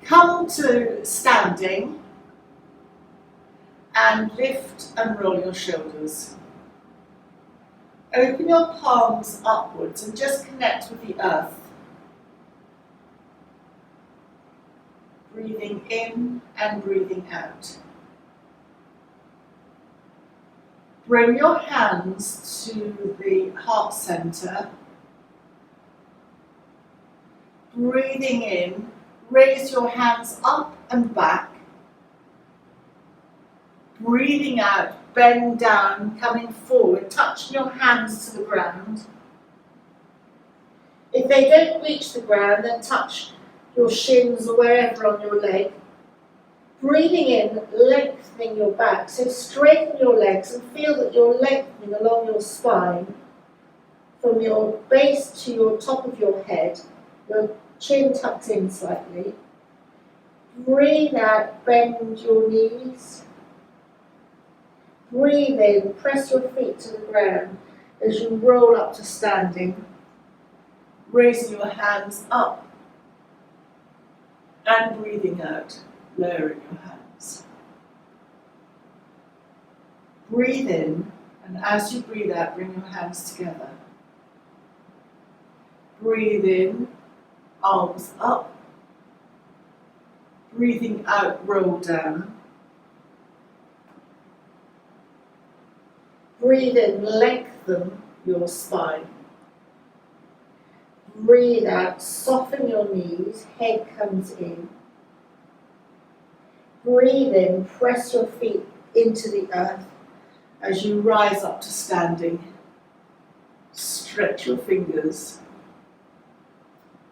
Come to standing and lift and roll your shoulders. Open your palms upwards and just connect with the earth. Breathing in and breathing out. Bring your hands to the heart center. Breathing in, raise your hands up and back. Breathing out, bend down, coming forward, touching your hands to the ground. If they don't reach the ground, then touch your shins or wherever on your leg. Breathing in, lengthening your back, so straighten your legs and feel that you're lengthening along your spine from your base to your top of your head, your chin tucks in slightly. Breathe out, bend your knees. Breathe in, press your feet to the ground as you roll up to standing, raising your hands up and breathing out, lowering your hands. Breathe in, and as you breathe out, bring your hands together. Breathe in, arms up. Breathing out, roll down. Breathe in, lengthen your spine. Breathe out, soften your knees, head comes in. Breathe in, press your feet into the earth as you rise up to standing. Stretch your fingers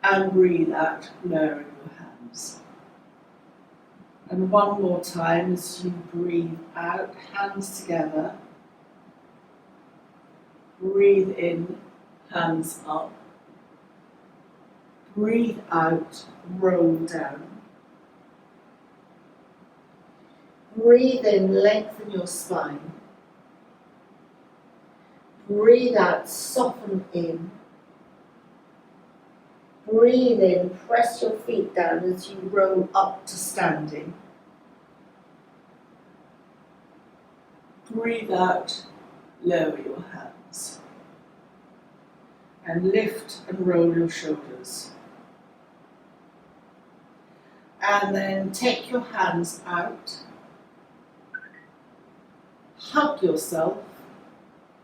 and breathe out, lowering your hands. And one more time as you breathe out, hands together. Breathe in, hands up. Breathe out, roll down. Breathe in, lengthen your spine. Breathe out, soften in. Breathe in, press your feet down as you roll up to standing. Breathe out, lower your hands. And lift and roll your shoulders. And then take your hands out. Hug yourself,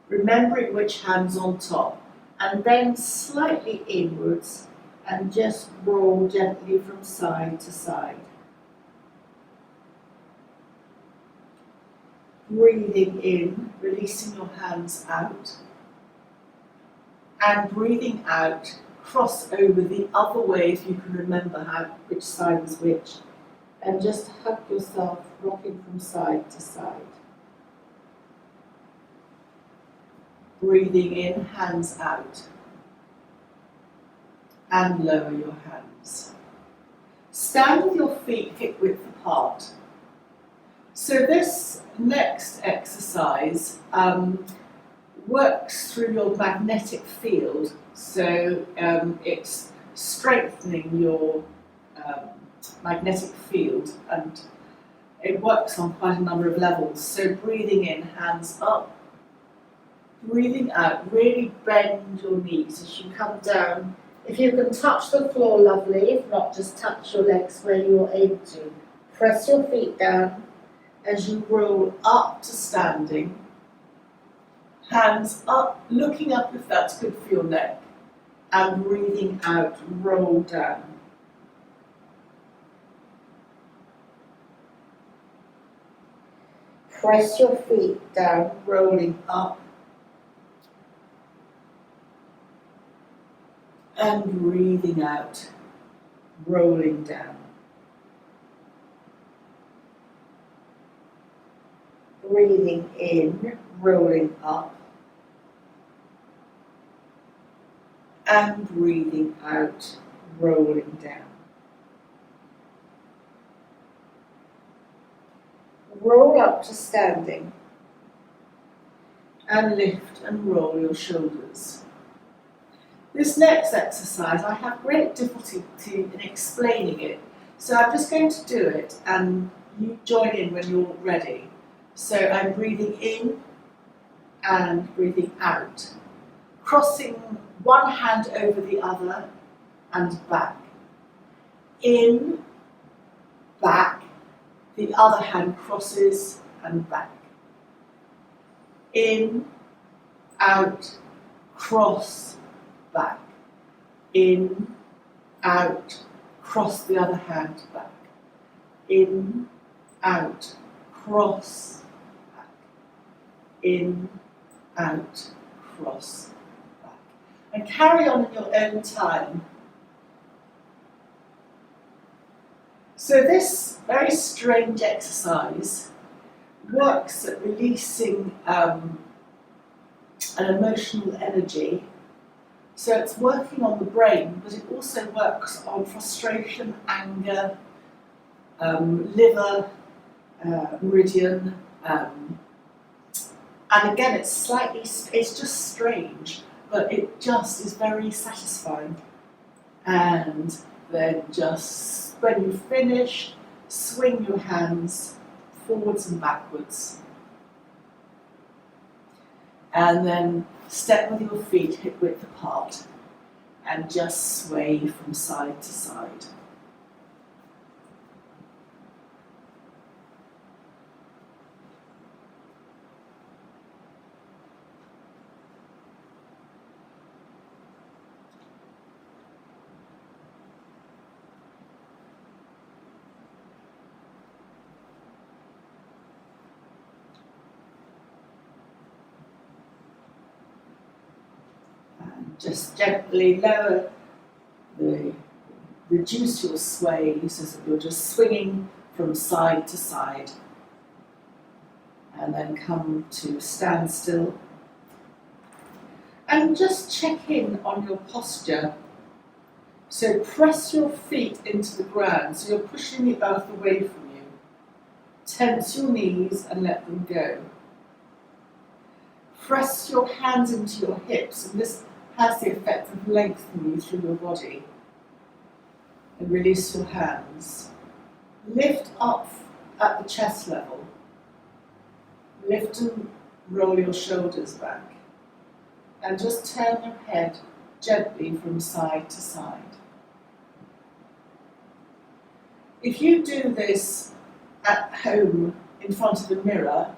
remembering which hand's on top, and then slightly inwards and just roll gently from side to side. Breathing in, releasing your hands out, and breathing out, cross over the other way if you can remember which side was which, and just hug yourself, rocking from side to side. Breathing in, hands out, and lower your hands. Stand with your feet hip width apart. So this next exercise works through your magnetic field, so it's strengthening your magnetic field, and it works on quite a number of levels. So breathing in, hands up. Breathing out, really bend your knees as you come down. If you can touch the floor, lovely. If not, just touch your legs where you're able to. Press your feet down as you roll up to standing. Hands up, looking up if that's good for your neck. And breathing out, roll down. Press your feet down, rolling up. And breathing out, rolling down. Breathing in, rolling up. And breathing out, rolling down. Roll up to standing. And lift and roll your shoulders. This next exercise, I have great difficulty in explaining it, So I'm just going to do it and you join in when you're ready. So I'm breathing in and breathing out, crossing one hand over the other and back. In, back, the other hand crosses and back. In, out, cross, back. In, out, cross the other hand back. In, out, cross, back. In, out, cross, back. And carry on in your own time. So this very strange exercise works at releasing an emotional energy. So it's working on the brain, but it also works on frustration, anger, liver, meridian, and again it's just strange, but it just is very satisfying. And then just, when you finish, swing your hands forwards and backwards. And then step with your feet hip width apart and just sway from side to side. Just gently reduce your sway so that you're just swinging from side to side. And then come to standstill. And just check in on your posture. So press your feet into the ground, so you're pushing the earth away from you. Tense your knees and let them go. Press your hands into your hips, and this has the effect of lengthening you through your body. And release your hands. Lift up at the chest level. Lift and roll your shoulders back. And just turn your head gently from side to side. If you do this at home in front of a mirror,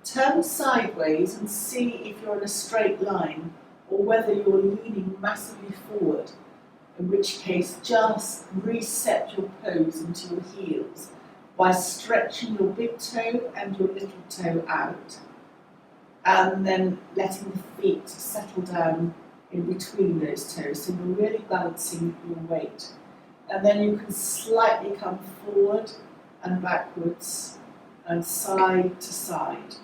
turn sideways and see if you're in a straight line or whether you're leaning massively forward, in which case just reset your pose into your heels by stretching your big toe and your little toe out, and then letting the feet settle down in between those toes, so you're really balancing your weight. And then you can slightly come forward and backwards and side to side.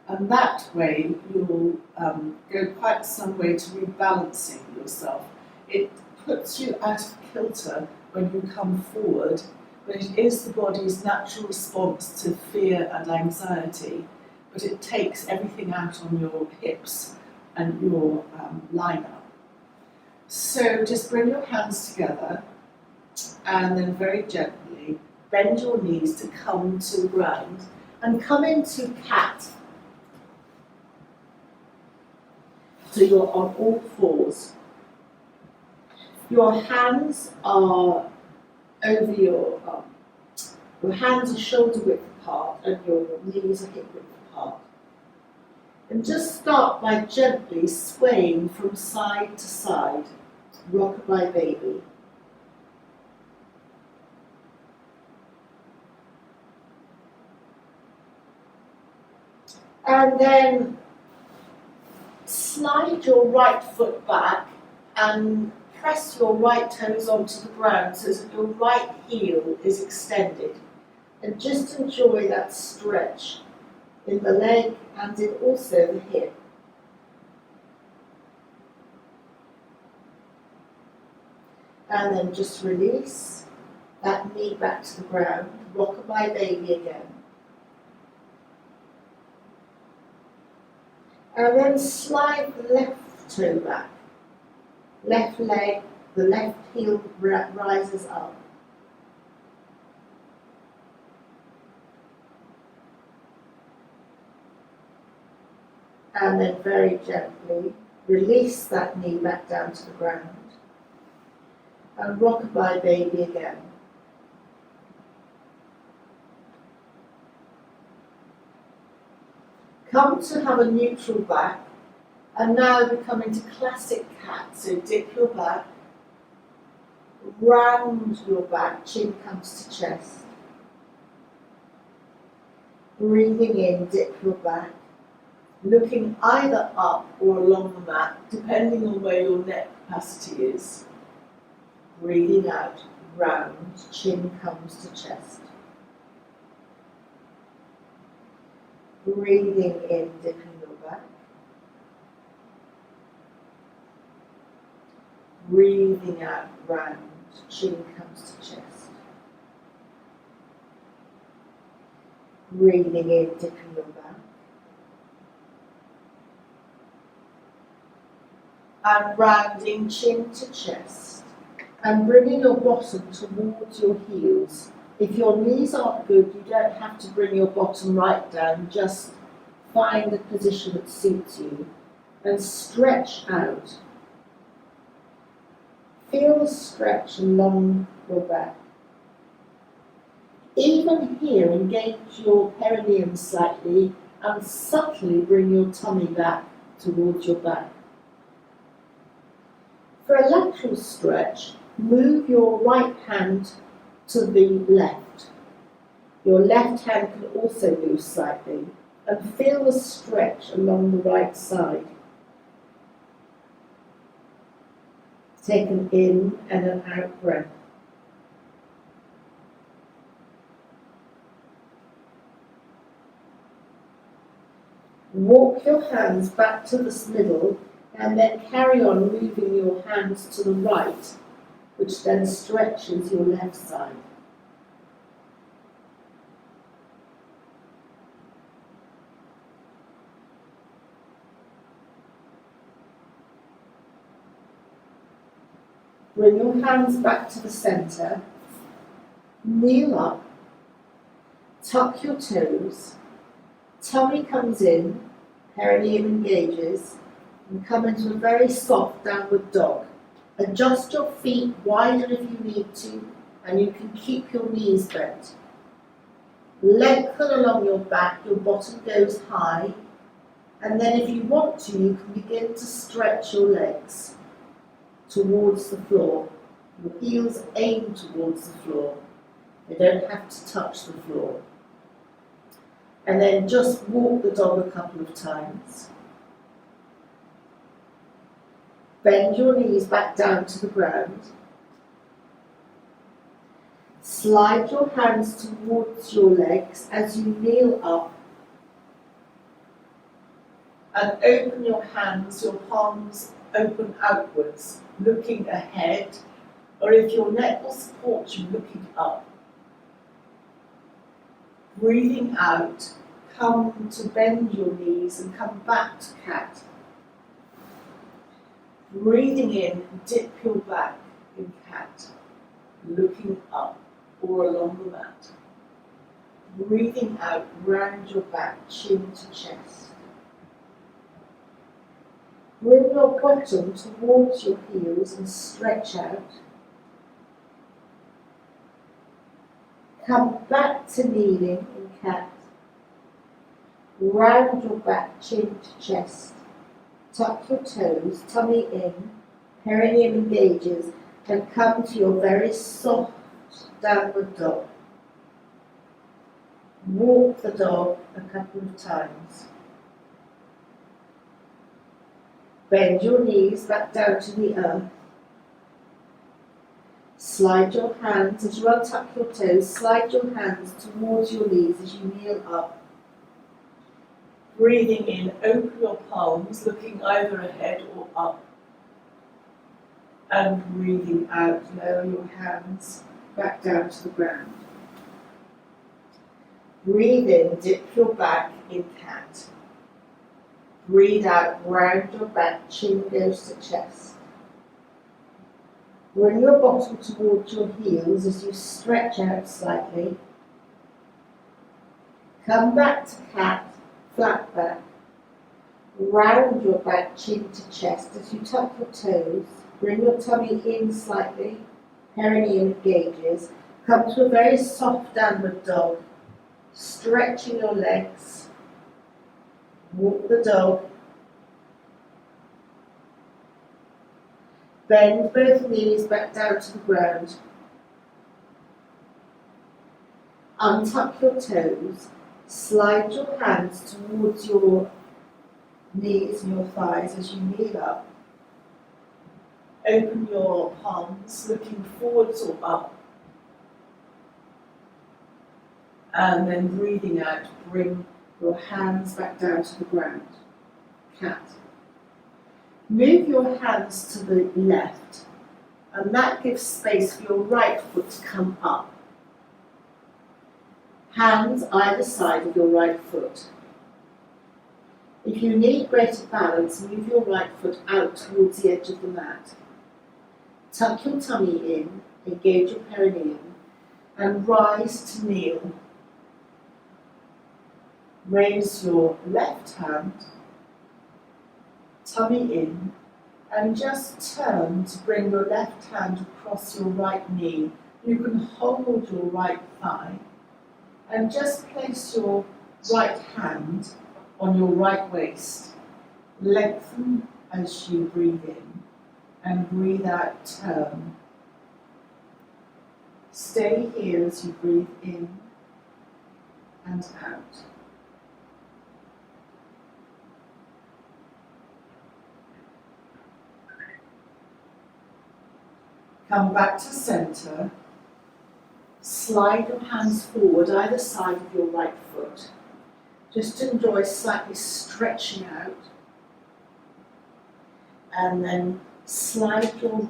And that way you'll go quite some way to rebalancing yourself. It puts you out of kilter when you come forward, but it is the body's natural response to fear and anxiety, but it takes everything out on your hips and your line-up. So just bring your hands together and then very gently bend your knees to come to the ground and come into cat. So you're on all fours. Your hands are over your hands are shoulder width apart and your knees are hip width apart. And just start by gently swaying from side to side, rockabye baby. And then slide your right foot back and press your right toes onto the ground so that your right heel is extended. And just enjoy that stretch in the leg and in also the hip. And then just release that knee back to the ground, rockabye baby again. And then slide the left toe back. Left leg, the left heel rises up. And then very gently release that knee back down to the ground. And rockabye baby again. Come to have a neutral back, and now we come into classic cat. So dip your back, round your back, chin comes to chest. Breathing in, dip your back, looking either up or along the mat, depending on where your neck capacity is. Breathing out, round, chin comes to chest. Breathing in, dipping your back. Breathing out, round, chin comes to chest. Breathing in, dipping your back. And rounding, chin to chest. And bringing your bottom towards your heels. If your knees aren't good, you don't have to bring your bottom right down, just find a position that suits you and stretch out. Feel the stretch along your back. Even here, engage your perineum slightly and subtly bring your tummy back towards your back. For a lateral stretch, move your right hand to the left. Your left hand can also move slightly and feel the stretch along the right side. Take an in and an out breath. Walk your hands back to the middle and then carry on moving your hands to the right, which then stretches your left side. Bring your hands back to the centre, kneel up, tuck your toes, tummy comes in, perineum engages, and come into a very soft downward dog. Adjust your feet wider if you need to, and you can keep your knees bent. Lengthen along your back, your bottom goes high, and then if you want to, you can begin to stretch your legs towards the floor. Your heels aim towards the floor. They don't have to touch the floor. And then just walk the dog a couple of times. Bend your knees back down to the ground. Slide your hands towards your legs as you kneel up. And open your hands, your palms open outwards, looking ahead, or if your neck will support you, looking up. Breathing out, come to bend your knees and come back to cat. Breathing in, dip your back in cat, looking up or along the mat. Breathing out, round your back, chin to chest. Bring your bottom towards your heels and stretch out. Come back to kneeling in cat. Round your back, chin to chest. Tuck your toes, tummy in, perineum engages, and come to your very soft downward dog. Walk the dog a couple of times. Bend your knees back down to the earth. Slide your hands, as you untuck your toes, slide your hands towards your knees as you kneel up. Breathing in, open your palms, looking either ahead or up. And breathing out, lower your hands back down to the ground. Breathe in, dip your back in cat. Breathe out, round your back, chin goes to chest. Bring your bottom towards your heels as you stretch out slightly. Come back to cat, flat back. Round your back, chin to chest. As you tuck your toes, bring your tummy in slightly, perineum engages. Come to a very soft downward dog, stretching your legs. Walk the dog. Bend both knees back down to the ground. Untuck your toes. Slide your hands towards your knees and your thighs as you kneel up. Open your palms, looking forwards or up. And then breathing out, bring your hands back down to the ground. Cat. Move your hands to the left, and that gives space for your right foot to come up. Hands either side of your right foot. If you need greater balance, move your right foot out towards the edge of the mat. Tuck your tummy in, engage your perineum, and rise to kneel. Raise your left hand, tummy in, and just turn to bring your left hand across your right knee. You can hold your right thigh and just place your right hand on your right waist. Lengthen as you breathe in and breathe out, turn. Stay here as you breathe in and out. Come back to center. Slide your hands forward either side of your right foot. Just enjoy slightly stretching out. And then slide your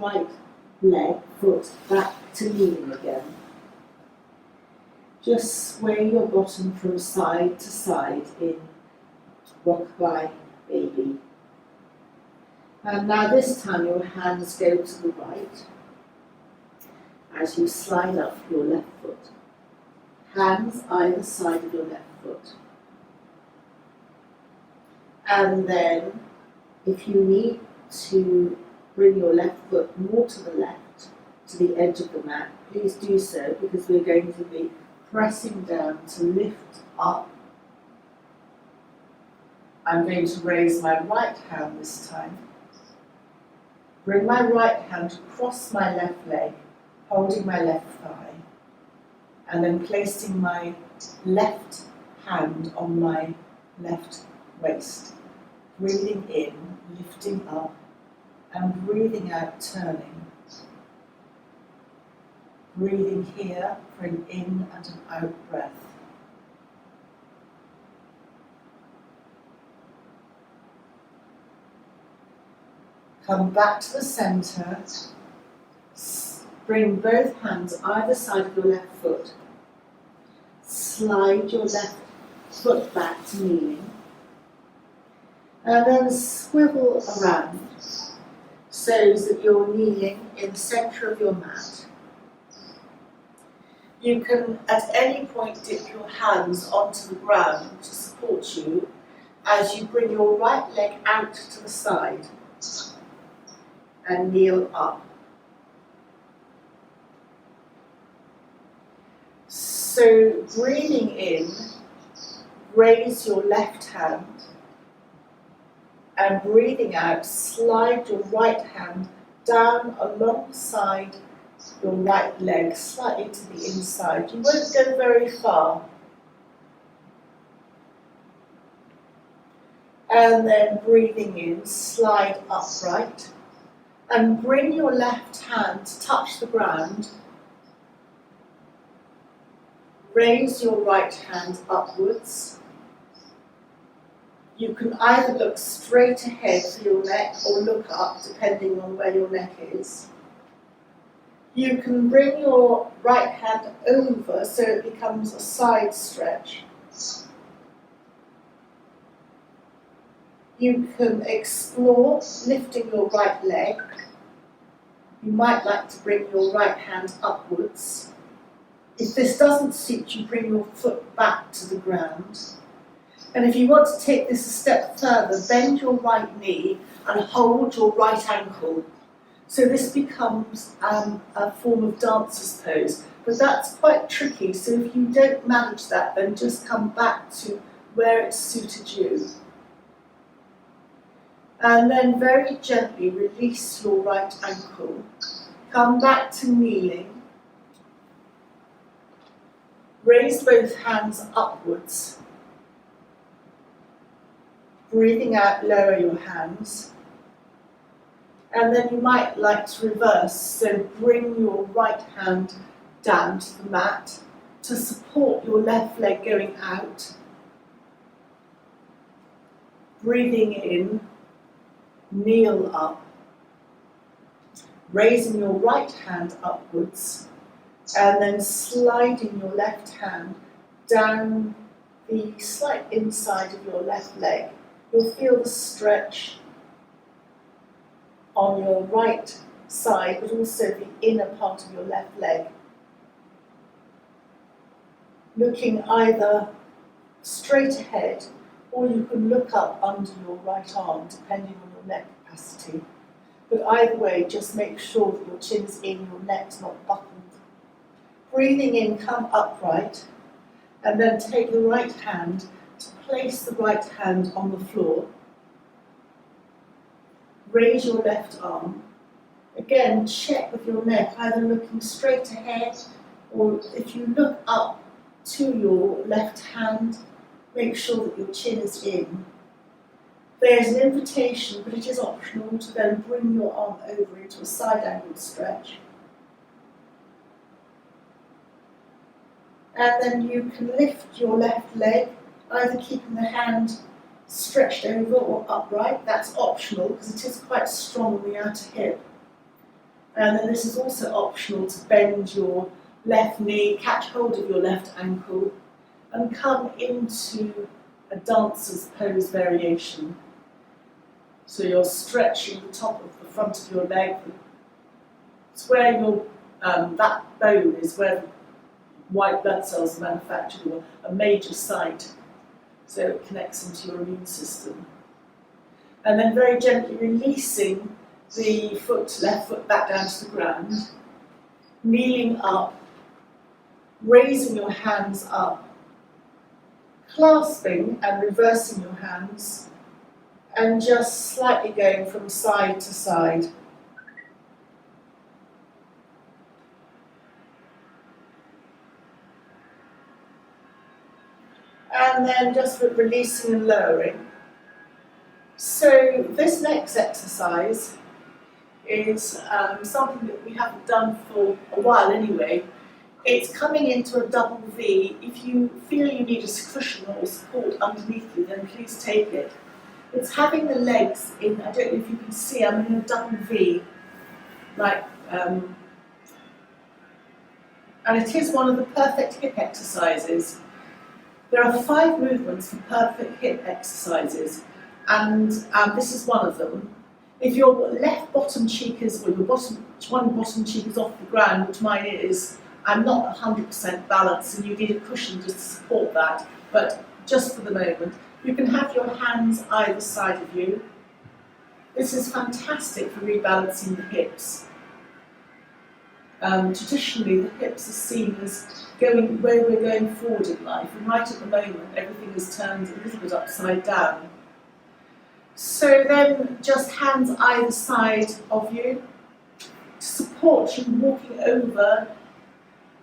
right foot back to kneeling again. Just sway your bottom from side to side in Rockabye Baby. And now this time your hands go to the right as you slide up your left foot. Hands either side of your left foot. And then, if you need to bring your left foot more to the left, to the edge of the mat, please do so, because we're going to be pressing down to lift up. I'm going to raise my right hand this time. Bring my right hand across my left leg, holding my left thigh, and then placing my left hand on my left waist. Breathing in, lifting up, and breathing out, turning. Breathing here for an in and an out breath. Come back to the center. Bring both hands either side of your left foot. Slide your left foot back to kneeling. And then swivel around so that you're kneeling in the center of your mat. You can at any point dip your hands onto the ground to support you as you bring your right leg out to the side and kneel up. So breathing in, raise your left hand, and breathing out, slide your right hand down alongside your right leg, slightly to the inside. You won't go very far. And then breathing in, slide upright, and bring your left hand to touch the ground. Raise your right hand upwards. You can either look straight ahead for your neck or look up, depending on where your neck is. You can bring your right hand over so it becomes a side stretch. You can explore lifting your right leg. You might like to bring your right hand upwards. If this doesn't suit you, bring your foot back to the ground. And if you want to take this a step further, bend your right knee and hold your right ankle. So this becomes a form of dancer's pose, but that's quite tricky. So if you don't manage that, then just come back to where it suited you. And then very gently release your right ankle. Come back to kneeling. Raise both hands upwards. Breathing out, lower your hands. And then you might like to reverse, so bring your right hand down to the mat to support your left leg going out. Breathing in, kneel up. Raising your right hand upwards and then sliding your left hand down the slight inside of your left leg. You'll feel the stretch on your right side, but also the inner part of your left leg. Looking either straight ahead, or you can look up under your right arm, depending on your neck capacity. But either way, just make sure that your chin's in, your neck's not buckled. Breathing in, come upright, and then take the right hand to place the right hand on the floor. Raise your left arm. Again, check with your neck, either looking straight ahead, or if you look up to your left hand, make sure that your chin is in. There's an invitation, but it is optional, to then bring your arm over into a side angled stretch. And then you can lift your left leg, either keeping the hand stretched over or upright. That's optional because it is quite strong on the outer hip. And then this is also optional to bend your left knee, catch hold of your left ankle, and come into a dancer's pose variation. So you're stretching the top of the front of your leg. It's where your that bone is where the white blood cells are manufactured, or a major site. So it connects into your immune system. And then very gently releasing the left foot back down to the ground, kneeling up, raising your hands up, clasping and reversing your hands, and just slightly going from side to side. And then just releasing and lowering. So this next exercise is something that we haven't done for a while anyway. It's coming into a double V. If you feel you need a cushion or support underneath you, then please take it. It's having the legs in, I don't know if you can see, I'm in a double V, like, and it is one of the perfect hip exercises. There are 5 movements for perfect hip exercises, and this is one of them. If your left bottom cheek is, or your one bottom cheek is off the ground, which mine is, I'm not 100% balanced, and you need a cushion just to support that, but just for the moment, you can have your hands either side of you. This is fantastic for rebalancing the hips. Traditionally, the hips are seen as going where we're going forward in life, and right at the moment, everything is turned a little bit upside down. So then, just hands either side of you to support you walking over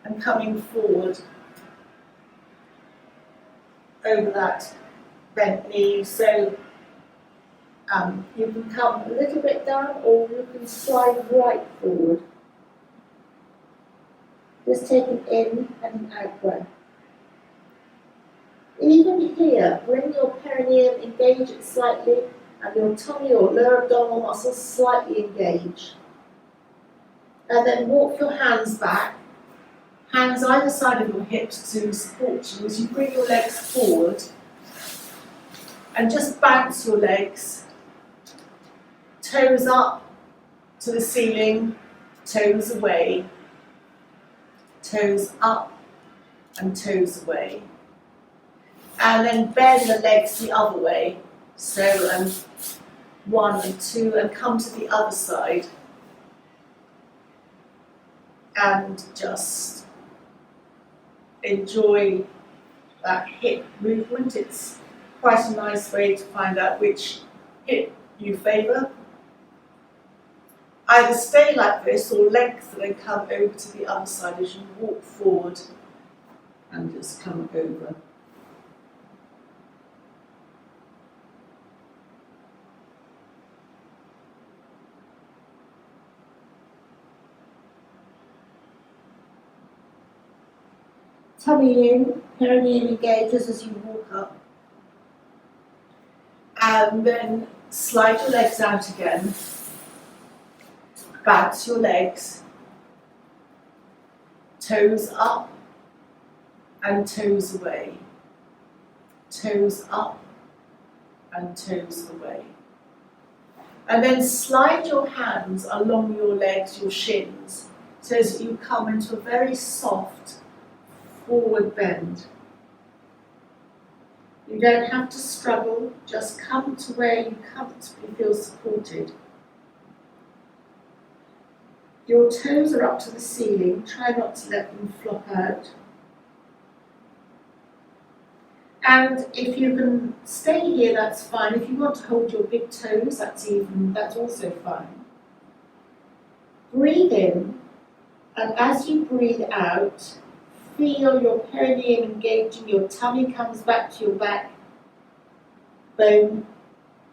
and coming forward over that bent knee. So you can come a little bit down, or you can slide right forward. Just take an in and an out breath. Even here, bring your perineum, engage it slightly, and your tummy or lower abdominal muscles slightly engage. And then walk your hands back, hands either side of your hips to support you as you bring your legs forward, and just bounce your legs, toes up to the ceiling, toes away, toes up and toes away. And then bend the legs the other way. So 1 and 2, and come to the other side. And just enjoy that hip movement. It's quite a nice way to find out which hip you favour. Either stay like this or lengthen and come over to the other side as you walk forward and just come over. Tummy in, perineum engages as you walk up. And then slide your legs out again. Bounce your legs. Toes up and toes away. Toes up and toes away. And then slide your hands along your legs, your shins, so that you come into a very soft forward bend. You don't have to struggle, just come to where you comfortably feel supported. Your toes are up to the ceiling, try not to let them flop out. And if you can stay here, that's fine. If you want to hold your big toes, that's also fine. Breathe in, and as you breathe out, feel your perineum engaging, your tummy comes back to your backbone,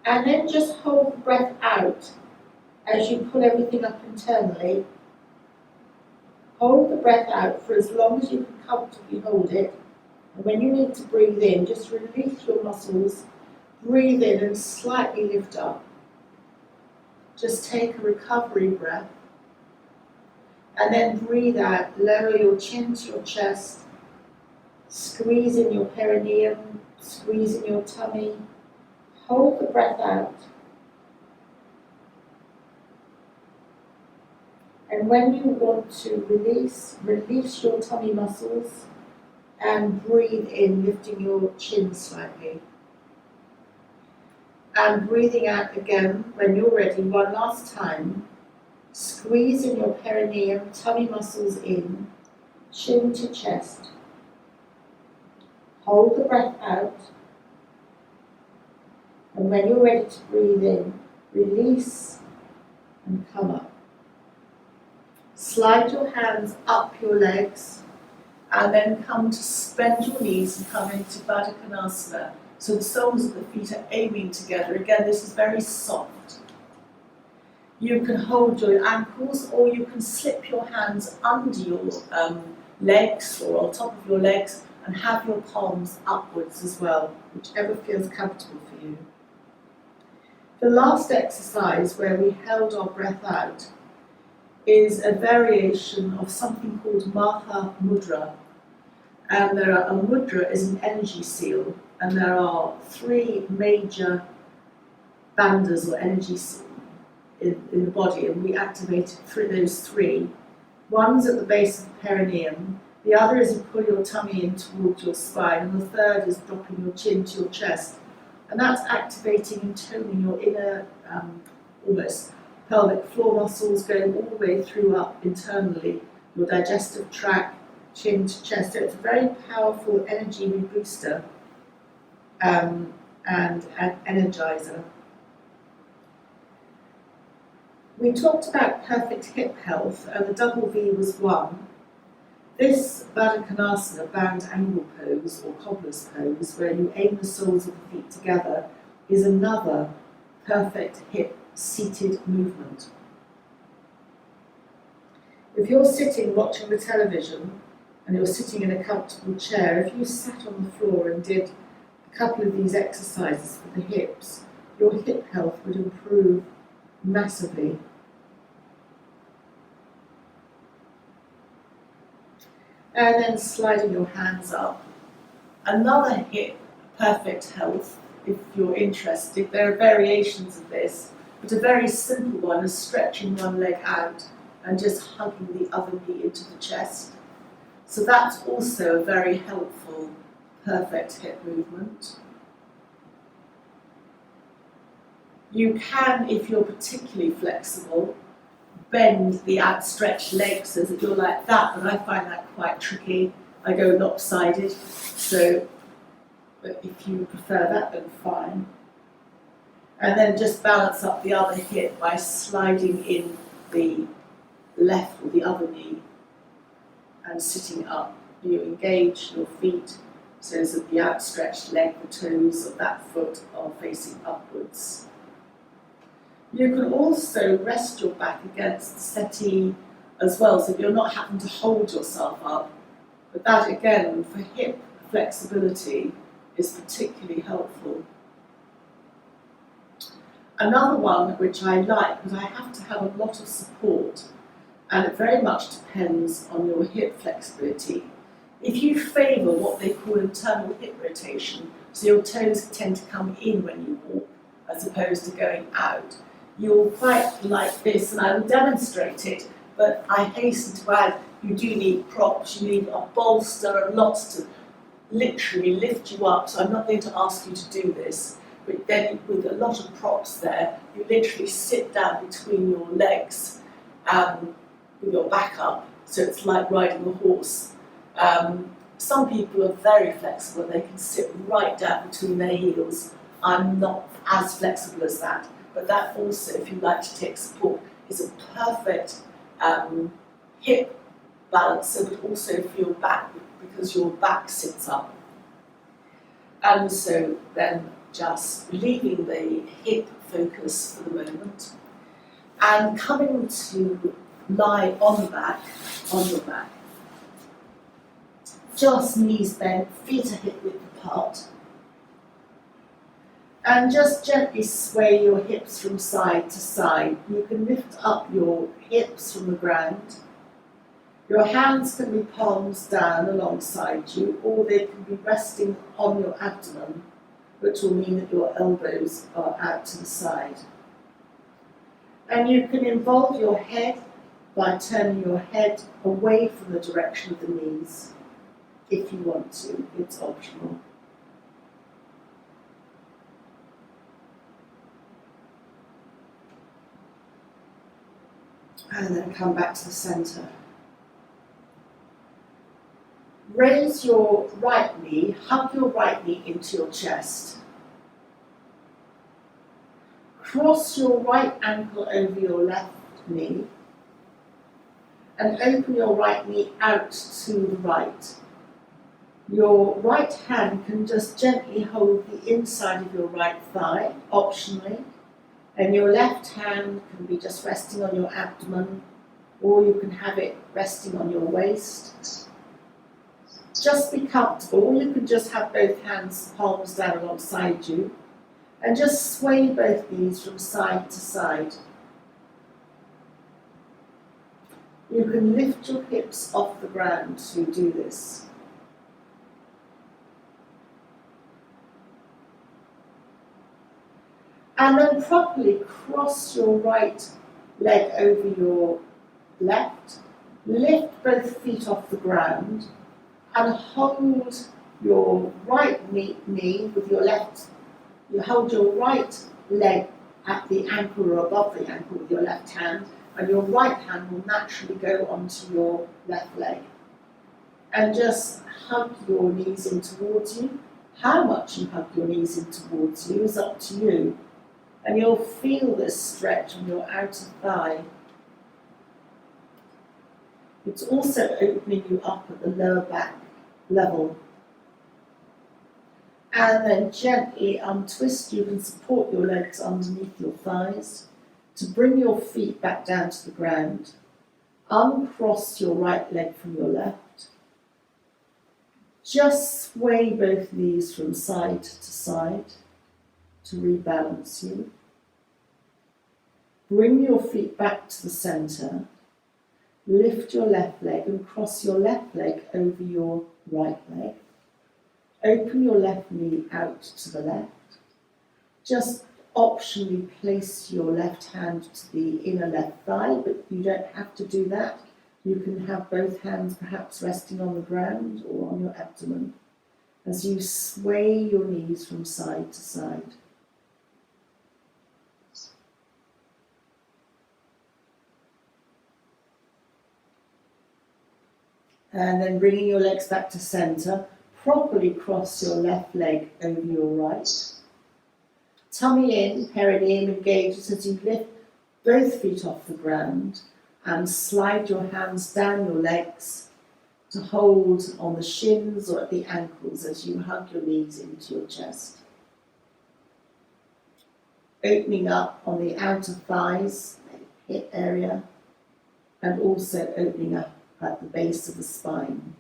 and then just hold the breath out as you pull everything up internally. Hold the breath out for as long as you can comfortably hold it, and when you need to breathe in, just release your muscles, breathe in and slightly lift up. Just take a recovery breath. And then breathe out, lower your chin to your chest, squeeze in your perineum, squeeze in your tummy, hold the breath out. And when you want to release your tummy muscles and breathe in, lifting your chin slightly. And breathing out again when you're ready, one last time. Squeeze in your perineum, tummy muscles in, chin to chest. Hold the breath out. And when you're ready to breathe in, release and come up. Slide your hands up your legs and then come to bend your knees and come into Baddha Konasana. So the soles of the feet are aiming together. Again, this is very soft. You can hold your ankles, or you can slip your hands under your legs or on top of your legs and have your palms upwards as well, whichever feels comfortable for you. The last exercise where we held our breath out is a variation of something called Maha Mudra. And a mudra is an energy seal, and there are 3 major bandhas or energy seals in the body, and we activated through those 3. One's at the base of the perineum, the other is you pull your tummy in towards your spine, and the third is dropping your chin to your chest. And that's activating and toning your inner, almost pelvic floor muscles, going all the way through up internally, your digestive tract, chin to chest. So it's a very powerful energy rebooster and an energizer. We talked about perfect hip health, and the double V was 1. This Baddha Konasana, bound angle pose or cobbler's pose, where you aim the soles of the feet together, is another perfect hip seated movement. If you're sitting watching the television and you're sitting in a comfortable chair, if you sat on the floor and did a couple of these exercises for the hips, your hip health would improve massively. And then sliding your hands up. Another hip perfect health, if you're interested. There are variations of this, but a very simple one is stretching one leg out and just hugging the other knee into the chest. So that's also a very helpful perfect hip movement. You can, if you're particularly flexible, bend the outstretched legs so that you're like that, but I find that quite tricky. I go lopsided, so but if you prefer that, then fine. And then just balance up the other hip by sliding in the left or the other knee and sitting up. You engage your feet so that the outstretched leg, the toes of that foot are facing upwards. You can also rest your back against the settee as well, so you're not having to hold yourself up. But that, again, for hip flexibility, is particularly helpful. Another one which I like, but I have to have a lot of support, and it very much depends on your hip flexibility. If you favour what they call internal hip rotation, so your toes tend to come in when you walk, as opposed to going out, you'll quite like this, and I will demonstrate it, but I hasten to add, you do need props, you need a bolster and lots to literally lift you up, so I'm not going to ask you to do this, but then with a lot of props there, you literally sit down between your legs with your back up, so it's like riding a horse. Some people are very flexible, they can sit right down between their heels. I'm not as flexible as that, but that also, if you like to take support, is a perfect hip balance, so but also for your back, because your back sits up. And so then just leaving the hip focus for the moment and coming to lie on the back, on your back. Just knees bent, feet are hip width apart. And just gently sway your hips from side to side. You can lift up your hips from the ground. Your hands can be palms down alongside you, or they can be resting on your abdomen, which will mean that your elbows are out to the side. And you can involve your head by turning your head away from the direction of the knees, if you want to. It's optional. And then come back to the centre. Raise your right knee, hug your right knee into your chest. Cross your right ankle over your left knee and open your right knee out to the right. Your right hand can just gently hold the inside of your right thigh, optionally, and your left hand can be just resting on your abdomen, or you can have it resting on your waist. Just be comfortable, or you can just have both hands palms down alongside you, and just sway both knees from side to side. You can lift your hips off the ground to do this. And then properly cross your right leg over your left, lift both feet off the ground, and hold your right knee with your left. You hold your right leg at the ankle or above the ankle with your left hand, and your right hand will naturally go onto your left leg. And just hug your knees in towards you. How much you hug your knees in towards you is up to you. And you'll feel this stretch on your outer thigh. It's also opening you up at the lower back level. And then gently untwist. You can support your legs underneath your thighs to bring your feet back down to the ground. Uncross your right leg from your left. Just sway both knees from side to side to rebalance you. Bring your feet back to the centre. Lift your left leg and cross your left leg over your right leg. Open your left knee out to the left. Just optionally place your left hand to the inner left thigh, but you don't have to do that. You can have both hands perhaps resting on the ground or on your abdomen. as you sway your knees from side to side. And then bringing your legs back to centre, properly cross your left leg over your right. Tummy in, perineum engages as you lift both feet off the ground and slide your hands down your legs to hold on the shins or at the ankles as you hug your knees into your chest. Opening up on the outer thighs, hip area, and also opening up at the base of the spine.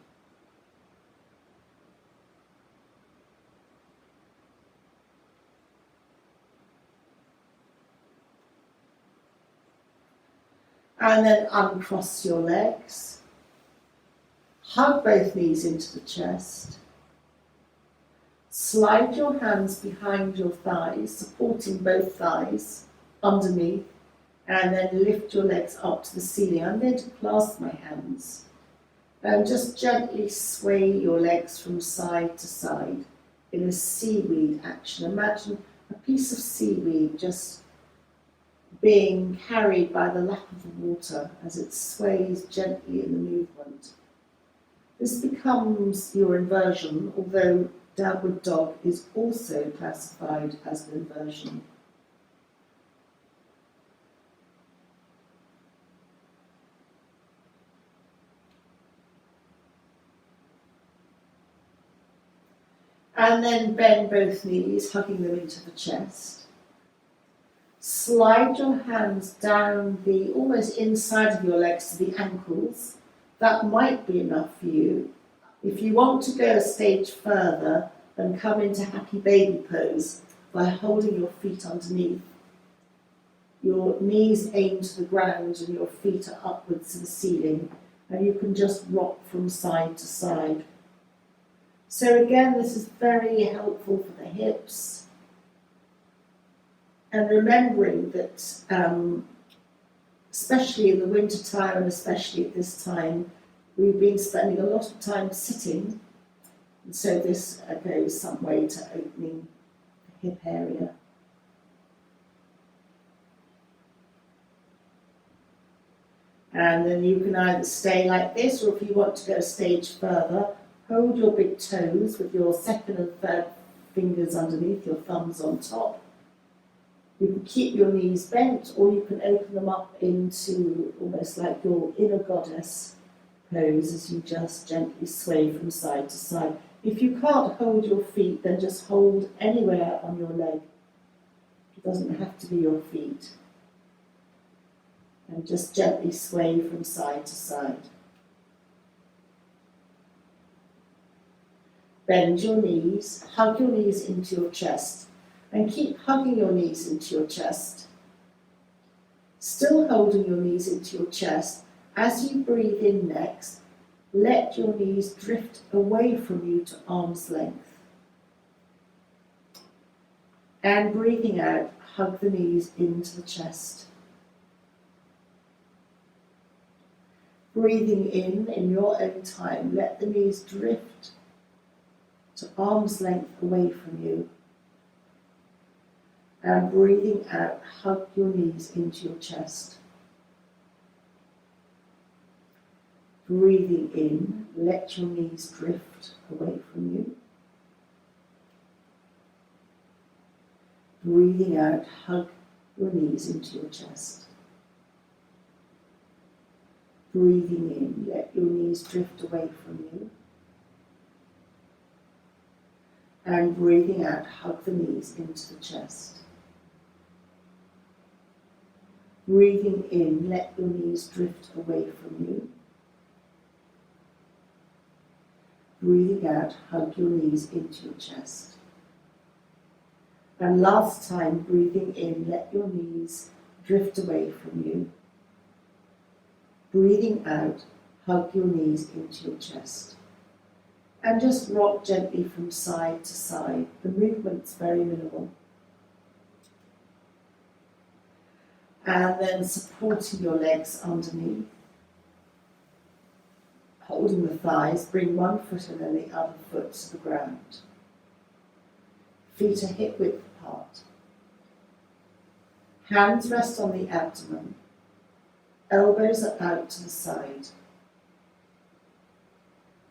And then uncross your legs. Hug both knees into the chest. Slide your hands behind your thighs, supporting both thighs underneath, and then lift your legs up to the ceiling. I'm going to clasp my hands and just gently sway your legs from side to side in a seaweed action. Imagine a piece of seaweed just being carried by the lap of the water as it sways gently in the movement. This becomes your inversion, although downward dog is also classified as an inversion. And then bend both knees, hugging them into the chest. Slide your hands down the almost inside of your legs to the ankles. That might be enough for you. If you want to go a stage further, then come into happy baby pose by holding your feet underneath. Your knees aim to the ground and your feet are upwards to the ceiling, and you can just rock from side to side. So again, this is very helpful for the hips. And remembering that, especially in the winter time and especially at this time, we've been spending a lot of time sitting, and so this goes some way to opening the hip area. And then you can either stay like this, or if you want to go a stage further, hold your big toes with your second and third fingers underneath, your thumbs on top. You can keep your knees bent, or you can open them up into almost like your inner goddess pose as you just gently sway from side to side. If you can't hold your feet, then just hold anywhere on your leg. It doesn't have to be your feet. And just gently sway from side to side. Bend your knees, hug your knees into your chest. And keep hugging your knees into your chest. Still holding your knees into your chest. As you breathe in next, let your knees drift away from you to arm's length. And breathing out, hug the knees into the chest. Breathing in your own time, let the knees drift to arm's length away from you. And breathing out, hug your knees into your chest. Breathing in, let your knees drift away from you. Breathing out, hug your knees into your chest. Breathing in, let your knees drift away from you. And breathing out, hug the knees into the chest. Breathing in, let your knees drift away from you. Breathing out, hug your knees into your chest. And last time, breathing in, let your knees drift away from you. Breathing out, hug your knees into your chest. And just rock gently from side to side. The movement's very minimal. And then supporting your legs underneath. holding the thighs, bring one foot and then the other foot to the ground. Feet are hip width apart. Hands rest on the abdomen. Elbows are out to the side.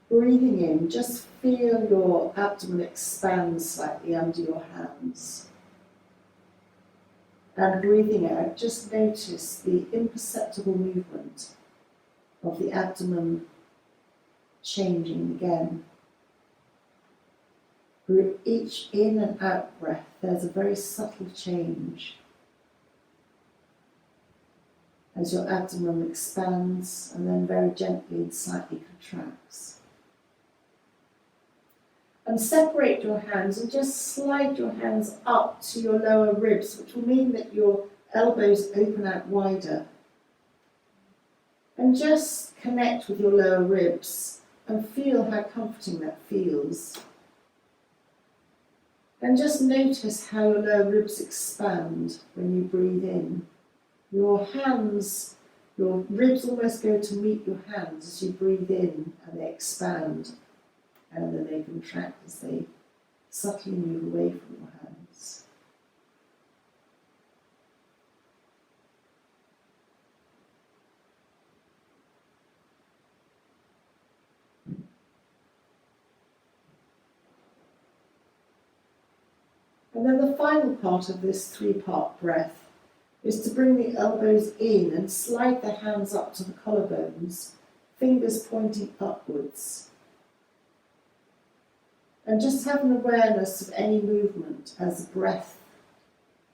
Breathing in, just feel your abdomen expand slightly under your hands. And breathing out, just notice the imperceptible movement of the abdomen changing again. For each in and out breath, there's a very subtle change as your abdomen expands and then very gently and slightly contracts. And separate your hands and just slide your hands up to your lower ribs, which will mean that your elbows open out wider. And just connect with your lower ribs and feel how comforting that feels. And just notice how your lower ribs expand when you breathe in. Your hands, your ribs almost go to meet your hands as you breathe in, and they expand. And then they contract as they subtly move away from your hands. And then the final part of this three-part breath is to bring the elbows in and slide the hands up to the collarbones, fingers pointing upwards. And just have an awareness of any movement as the breath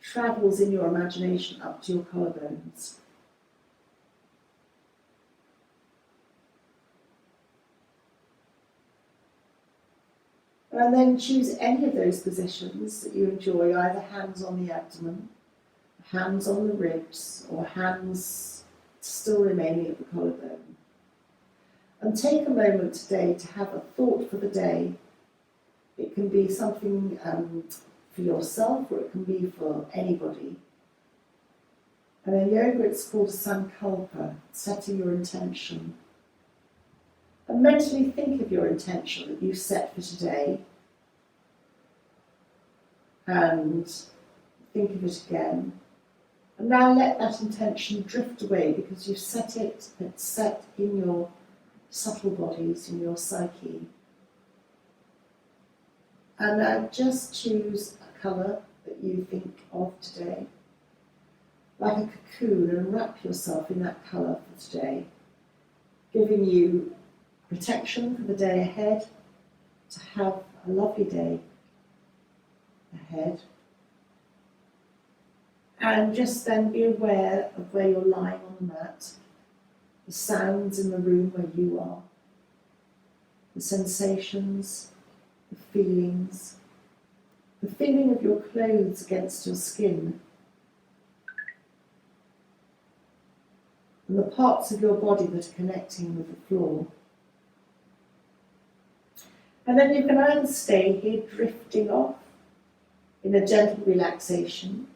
travels in your imagination up to your collarbones. And then choose any of those positions that you enjoy, either hands on the abdomen, hands on the ribs, or hands still remaining at the collarbone. And take a moment today to have a thought for the day. It can be something for yourself, or it can be for anybody. And in yoga it's called a sankalpa, setting your intention. And mentally think of your intention that you've set for today. And think of it again. And now let that intention drift away, because you've set it, it's set in your subtle bodies, in your psyche. And now just choose a colour that you think of today, like a cocoon, and wrap yourself in that colour for today, giving you protection for the day ahead, to have a lovely day ahead. And just then be aware of where you're lying on the mat, the sounds in the room where you are, the sensations, the feelings, the feeling of your clothes against your skin, and the parts of your body that are connecting with the floor. And then you can either stay here drifting off in a gentle relaxation,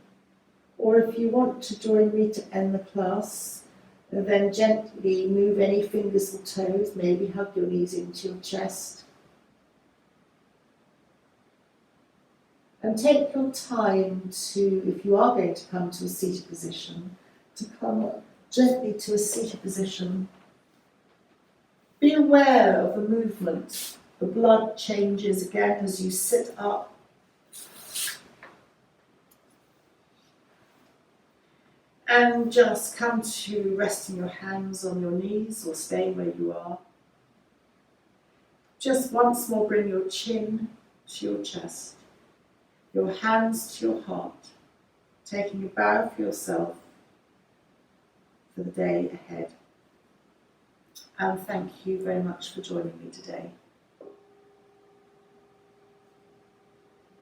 or if you want to join me to end the class, then gently move any fingers or toes, maybe hug your knees into your chest. And take your time to, if you are going to come to a seated position, to come gently to a seated position. Be aware of the movement. The blood changes again as you sit up. And just come to resting your hands on your knees or staying where you are. Just once more bring your chin to your chest, your hands to your heart, taking a bow for yourself for the day ahead. And thank you very much for joining me today.